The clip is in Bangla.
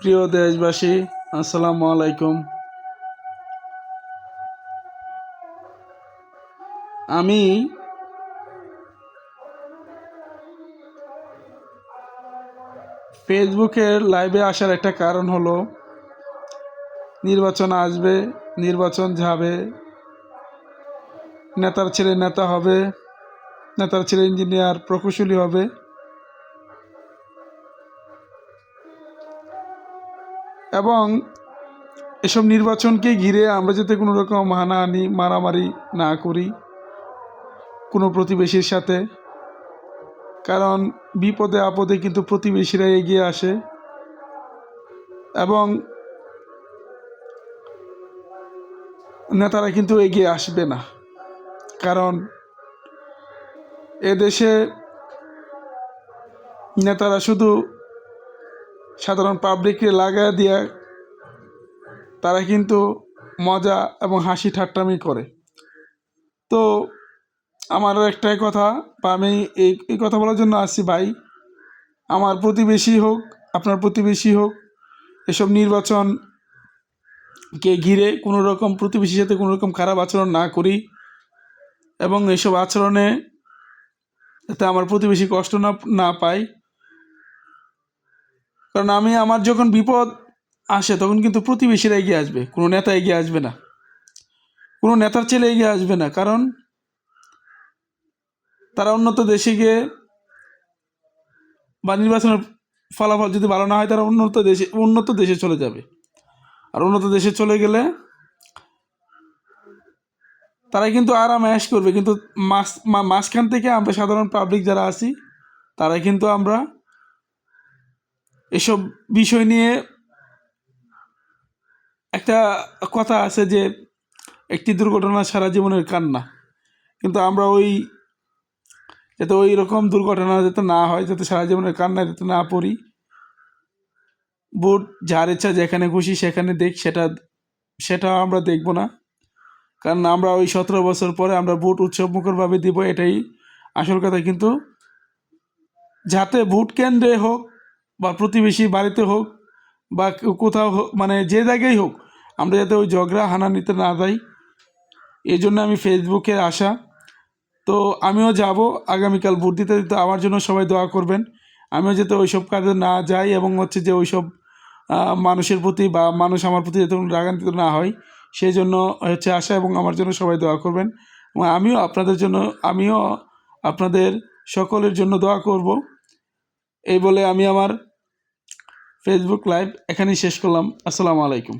প্রিয় দেশবাসী, আসসালামু আলাইকুম। আমি ফেসবুকের লাইভে আসার একটা কারণ হলো, নির্বাচন আসবে, নির্বাচন যাবে, নেতার ছেলে নেতা হবে, নেতার ছেলে ইঞ্জিনিয়ার প্রকৌশলী হবে। এবং এসব নির্বাচনকে ঘিরে আমরা যাতে কোনো রকম হানাহানি মারামারি না করি কোনো প্রতিবেশীর সাথে, কারণ বিপদে আপদে কিন্তু প্রতিবেশীরা এগিয়ে আসে এবং নেতারা কিন্তু এগিয়ে আসবে না। কারণ এদেশে নেতারা শুধু সাধারণ পাবলিককে লাগায় দিয়ে তারা কিন্তু মজা এবং হাসি ঠাট্টামি করে। তো আমারও একটাই কথা, বা আমি এই কথা বলার জন্য আসছি, ভাই, আমার প্রতিবেশী হোক, আপনার প্রতিবেশী হোক, এসব নির্বাচনকে ঘিরে কোনো রকম প্রতিবেশীর সাথে কোনো রকম খারাপ আচরণ না করি এবং এসব আচরণে যাতে আমার প্রতিবেশী কষ্ট না পায়। কারণ আমার যখন বিপদ আসে তখন কিন্তু প্রতিবেশীরা এগিয়ে আসবে, কোনো নেতা এগিয়ে আসবে না, কোনো নেতার ছেলে এগিয়ে আসবে না। কারণ তারা উন্নত দেশে গিয়ে, বা নির্বাচনের ফলাফল যদি ভালো না হয়, তারা উন্নত দেশে চলে যাবে। আর উন্নত দেশে চলে গেলে তারা কিন্তু আরাম অ্যাশ করবে, কিন্তু মাঝখান থেকে আমরা সাধারণ পাবলিক যারা আছি তারা কিন্তু আমরা এসব বিষয় নিয়ে, একটা কথা আছে যে একটি দুর্ঘটনা সারা জীবনের কান্না, কিন্তু আমরা যাতে ওই রকম দুর্ঘটনা যাতে না হয়, যাতে সারা জীবনের কান্না যাতে না পড়ি, ভোট যার ইচ্ছা যেখানে খুশি সেখানে দেখ, সেটা আমরা দেখব না। কারণ আমরা ওই 17 বছর পরে আমরা ভোট উৎসবমুখরভাবে দিব, এটাই আসল কথা। কিন্তু যাতে ভোট কেন্দ্রে হোক বা প্রতিবেশী বাড়িতে হোক বা কোথাও হোক, মানে যে জায়গায় হোক, আমরা যাতে ওই ঝগড়া হানানিতে না যাই, এই জন্য আমি ফেসবুকে আসা। তো আমিও যাব আগামীকাল ভোট দিতে দিতে, আমার জন্য সবাই দোয়া করবেন, আমিও যাতে ওইসব কাজে না যাই এবং যে ওইসব মানুষের প্রতি বা মানুষ আমার প্রতি যাতে রাগান্বিত না হয়, সেই জন্য আসা, এবং আমার জন্য সবাই দোয়া করবেন। এবং আমিও আপনাদের সকলের জন্য দোয়া করব। এই বলে আমি আমার ফেসবুক লাইভ এখানেই শেষ করলাম। আসসালামু আলাইকুম।